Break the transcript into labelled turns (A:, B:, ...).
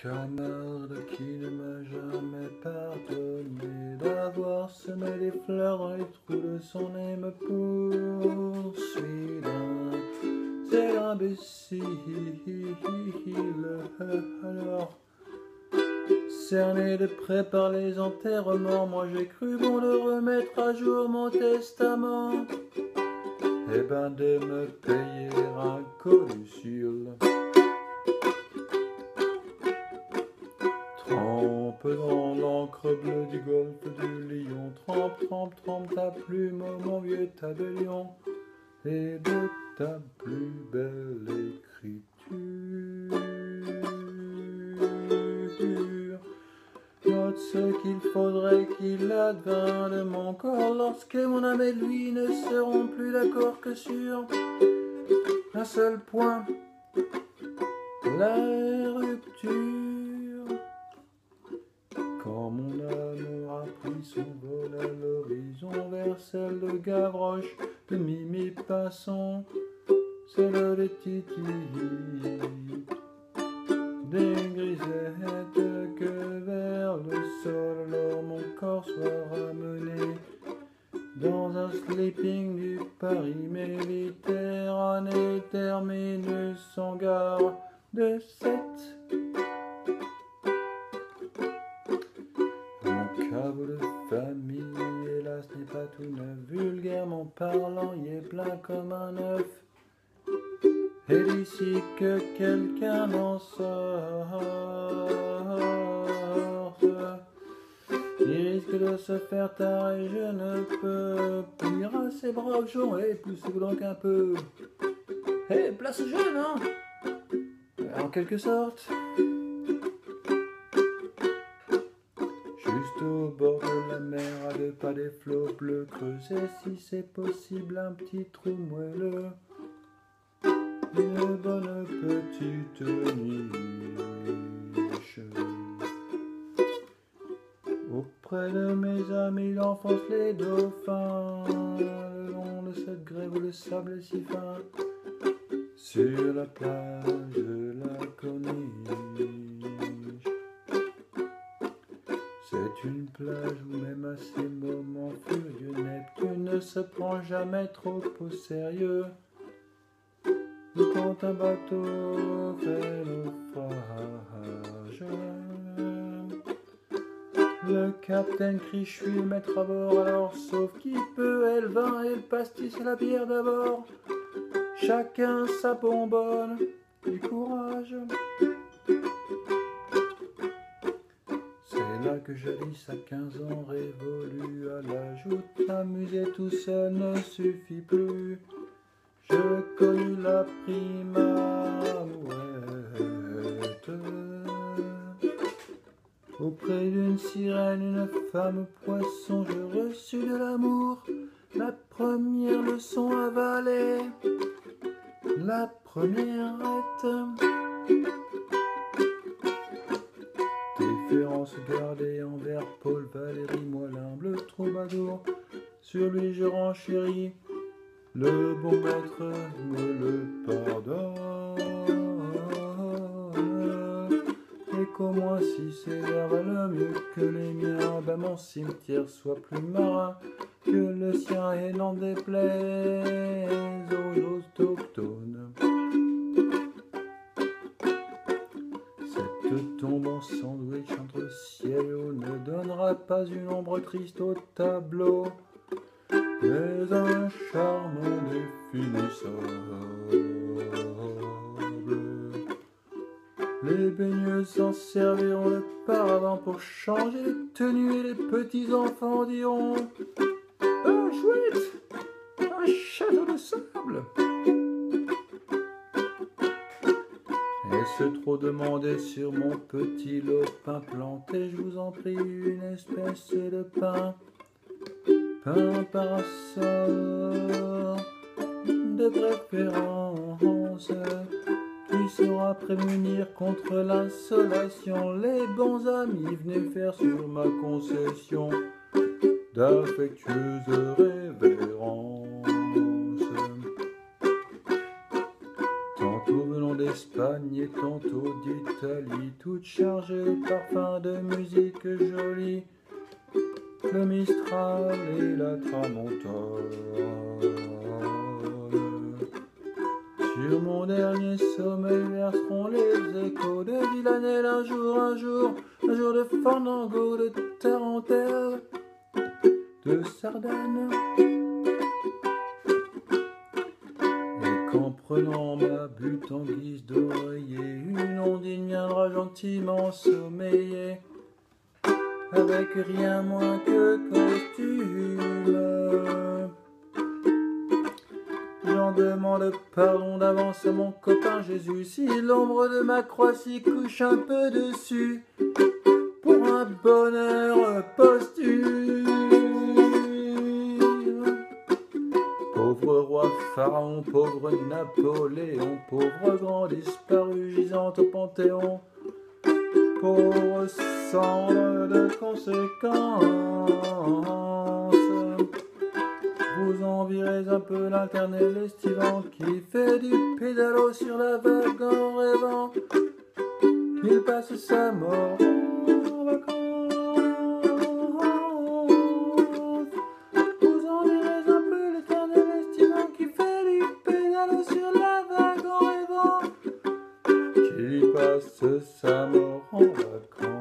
A: camarade qui ne m'a jamais pardonné d'avoir semé des fleurs dans les trous de son nez me poursuit c'est l'imbécile. Alors, cerné de près par les enterrements, moi j'ai cru bon de remettre à jour mon testament. Eh ben de me payer un codicile. Trempe dans l'encre bleue du golfe du Lion. Trempe, trempe, trempe ta plume, oh mon vieux tabellion. Et de ta plus belle écriture. Note ce qu'il faudrait qu'il advint de mon corps lorsque mon âme et lui ne seront plus d'accord que sur un seul point, la rupture. Quand mon âme aura pris son vol à l'horizon vers celle de Gavroche, de Mimi Pinson, celle de Titi, des grisettes que vers le sol, alors mon corps soit ramené dans un sleeping du Paris Méditerranée, terminus en gare de 7. Mon caveau de famille, hélas, n'est pas tout neuf, vulgairement parlant, y est plein comme un œuf. Et d'ici que quelqu'un en sorte, il risque de se faire tard et je ne peux plus à ses bras que j'aurais poussé donc un peu. Hé, place aux jeunes, hein, en quelque sorte. Juste au bord de la mer, à 2 pas des flots bleus, creuser si c'est possible un petit trou moelleux. Une bonne petite niche. Auprès de mes amis d'enfance les dauphins, le long de cette grève où le sable est si fin, sur la plage de la Corniche. C'est une plage où même à ces moments furieux, Neptune ne se prend jamais trop au sérieux. Quand un bateau fait naufrage, le capitaine crie, je suis le maître à bord, alors sauf qui peut, et le vin et le pastis et la bière d'abord. Chacun sa bonbonne et courage. C'est là que jadis à 15 ans révolu à la joute, m'amuser tout seul ne suffit plus. Je connus la prime amourette auprès d'une sirène, une femme poisson. Je reçus de l'amour la première leçon avalée, la première déférence gardée envers Paul Valéry, moi l'humble troubadour. Sur lui je renchéris. Le bon maître me le pardonne, et qu'au moins si ses vers valent mieux que les miens, ben mon cimetière soit plus marin que le sien et n'en déplaise aux autochtones. Cette tombe en sandwich entre ciel et eau ne donnera pas une ombre triste au tableau, mais un charme indéfinissable. Les baigneux s'en serviront de paravent pour changer les tenues et les petits enfants diront: oh chouette, un château de sable. Est-ce trop demandé sur mon petit lopin planté, je vous en prie, une espèce de pain? Un parasol de préférence qui saura prémunir contre l'insolation. Les bons amis, venez faire sur ma concession d'affectueuses révérences. Tantôt venant d'Espagne d'Espagne, tantôt d'Italie, toutes chargées de parfums de musique jolie, le Mistral et la Tramontane. Sur mon dernier sommeil verseront les échos de Villanelle, un jour de fandango, de tarentelle, de sardane. Et qu'en prenant ma butte en guise d'oreiller, une ondine viendra gentiment sommeiller, avec rien moins que costume. J'en demande pardon d'avance à mon copain Jésus, si l'ombre de ma croix s'y couche un peu dessus, pour un bonheur posthume. Pauvre roi Pharaon, pauvre Napoléon, pauvre grand disparu gisant au Panthéon, pauvre cendre de conséquences. Vous envierez un peu l'internel estivant qui fait du pédalo sur la vague en rêvant qu'il passe sa mort en vacances. Vous envierez un peu l'éternel estivant qui fait du pédalo sur la vague en rêvant qu'il passe sa mort en vacances.